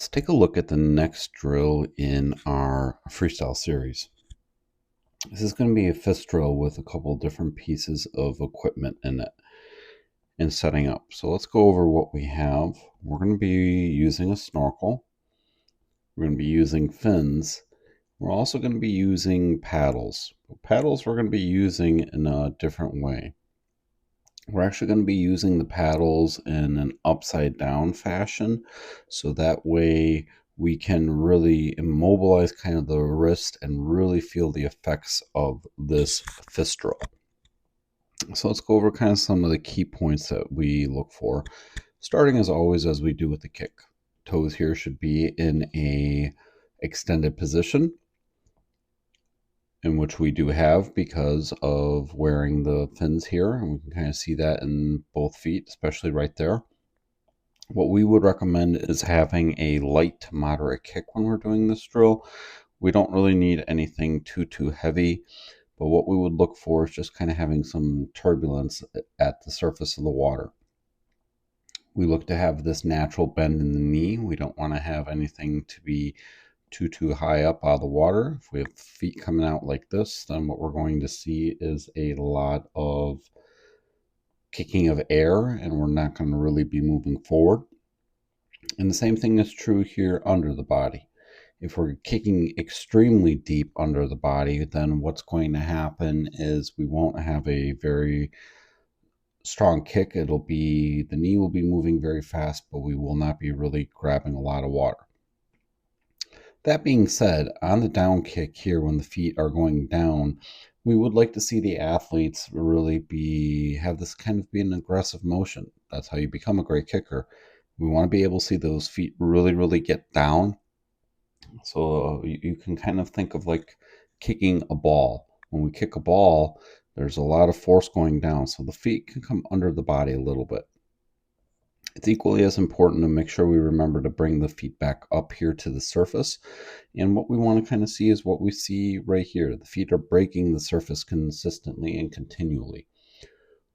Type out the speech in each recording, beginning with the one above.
Let's take a look at the next drill in our freestyle series. This is going to be a fist drill with a couple different pieces of equipment in it and setting up. So let's go over what we have. We're going to be using a snorkel. We're going to be using fins. We're also going to be using paddles. Paddles we're going to be using in a different way. We're actually going to be using the paddles in an upside down fashion, so that way we can really immobilize kind of the wrist and really feel the effects of this fist drill. So let's go over kind of some of the key points that we look for, starting as always as we do with the kick. Toes here should be in a extended position, in which we do have because of wearing the fins here, and we can kind of see that in both feet, especially right there. What we would recommend is having a light to moderate kick when we're doing this drill. We don't really need anything too heavy, but what we would look for is just kind of having some turbulence at the surface of the water. We look to have this natural bend in the knee. We don't want to have anything to be too high up out of the water. If we have feet coming out like this, then what we're going to see is a lot of kicking of air, and we're not going to really be moving forward. And the same thing is true here under the body. If we're kicking extremely deep under the body, then what's going to happen is we won't have a very strong kick. The knee will be moving very fast, but we will not be really grabbing a lot of water. That being said, on the down kick here, when the feet are going down, we would like to see the athletes really have this kind of be an aggressive motion. That's how you become a great kicker. We want to be able to see those feet really get down. So you can kind of think of like kicking a ball. When we kick a ball, there's a lot of force going down, so the feet can come under the body a little bit. It's equally as important to make sure we remember to bring the feet back up here to the surface. And what we want to kind of see is what we see right here. The feet are breaking the surface consistently and continually.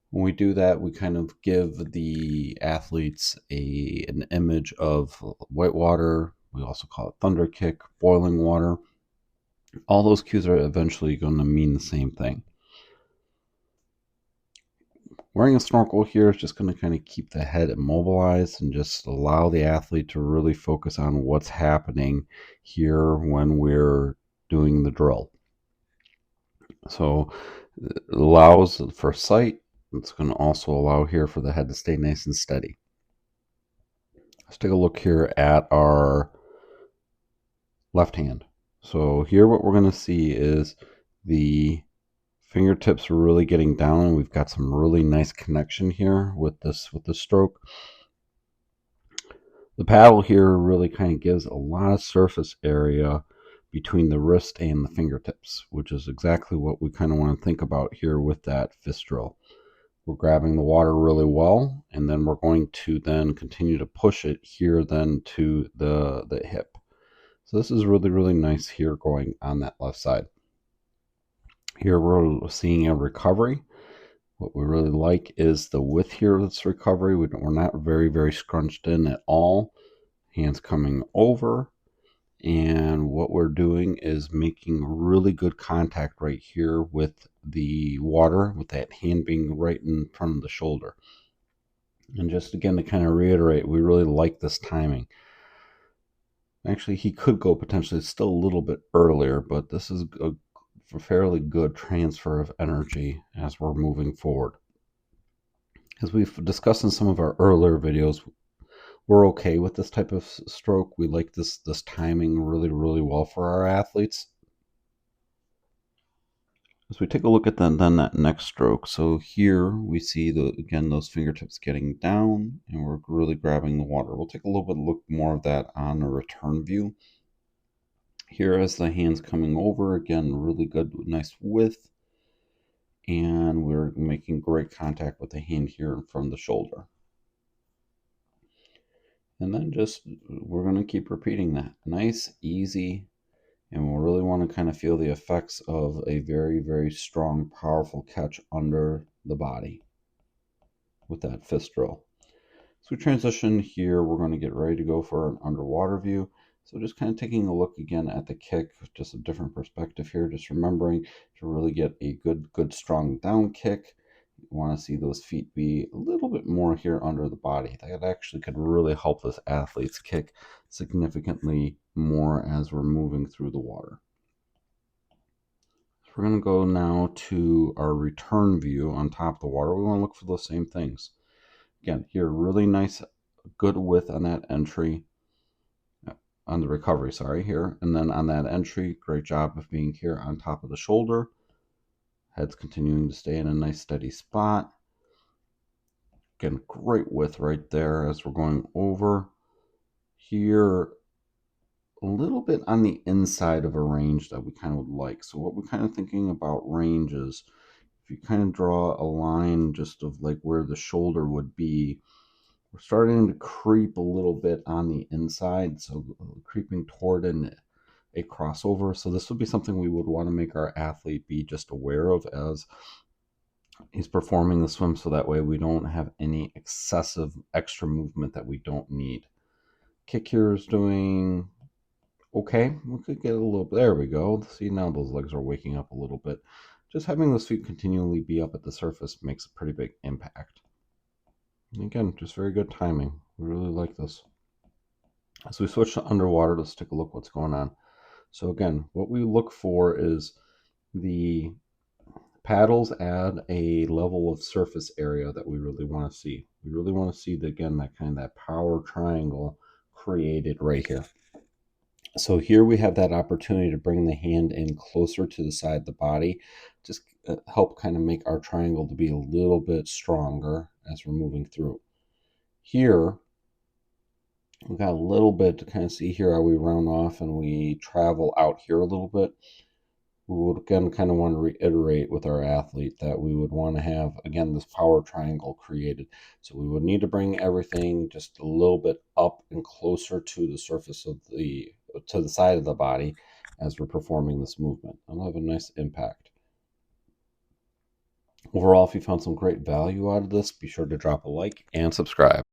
When we do that, we kind of give the athletes an image of white water. We also call it thunder kick, boiling water. All those cues are eventually going to mean the same thing. Wearing a snorkel here is just going to kind of keep the head immobilized and just allow the athlete to really focus on what's happening here when we're doing the drill. So it allows for sight. It's going to also allow here for the head to stay nice and steady. Let's take a look here at our left hand. So here what we're going to see is the fingertips are really getting down, and we've got some really nice connection here with the stroke. The paddle here really kind of gives a lot of surface area between the wrist and the fingertips, which is exactly what we kind of want to think about here with that fist drill. We're grabbing the water really well, and then we're going to then continue to push it here then to the hip. So this is really nice here going on that left side. Here we're seeing a recovery. What we really like is the width here of this recovery. We're not very scrunched in at all. Hands coming over. And what we're doing is making really good contact right here with the water, with that hand being right in front of the shoulder. And just again to kind of reiterate, we really like this timing. Actually, he could go potentially still a little bit earlier, but this is a fairly good transfer of energy as we're moving forward. As we've discussed in some of our earlier videos, we're okay with this type of stroke. We like this timing really well for our athletes. As we take a look at then that next stroke, so here we see again those fingertips getting down, and we're really grabbing the water. We'll take a little bit look more of that on a return view. Here as the hands coming over, again, really good, nice width, and we're making great contact with the hand here from the shoulder. And then we're going to keep repeating that. Nice, easy, and we'll really want to kind of feel the effects of a very strong, powerful catch under the body with that fist drill. So we transition here, we're going to get ready to go for an underwater view. So just kind of taking a look again at the kick, just a different perspective here, just remembering to really get a good strong down kick. You want to see those feet be a little bit more here under the body. That actually could really help this athlete's kick significantly more as we're moving through the water. So we're going to go now to our return view on top of the water. We want to look for those same things. Again, here, really nice, good width on that entry, on the recovery, sorry, here. And then on that entry, great job of being here on top of the shoulder. Head's continuing to stay in a nice steady spot. Again, great width right there as we're going over. Here, a little bit on the inside of a range that we kind of would like. So what we're kind of thinking about range is, if you kind of draw a line just of like where the shoulder would be, we're starting to creep a little bit on the inside, so creeping toward a crossover. So this would be something we would want to make our athlete be just aware of as he's performing the swim, so that way we don't have any excessive extra movement that we don't need. Kick here is doing okay. We could get a little, there we go. See, now those legs are waking up a little bit. Just having those feet continually be up at the surface makes a pretty big impact. And again, just very good timing. We really like this. As we switch to underwater, let's take a look what's going on. So again, what we look for is the paddles add a level of surface area that we really want to see. We really want to see, again, that power triangle created right here. So here we have that opportunity to bring the hand in closer to the side of the body, just help kind of make our triangle to be a little bit stronger as we're moving through. Here, we've got a little bit to kind of see here how we round off and we travel out here a little bit. We would again kind of want to reiterate with our athlete that we would want to have, again, this power triangle created. So we would need to bring everything just a little bit up and closer to the surface of to the side of the body as we're performing this movement. It'll have a nice impact. Overall, if you found some great value out of this, be sure to drop a like and subscribe.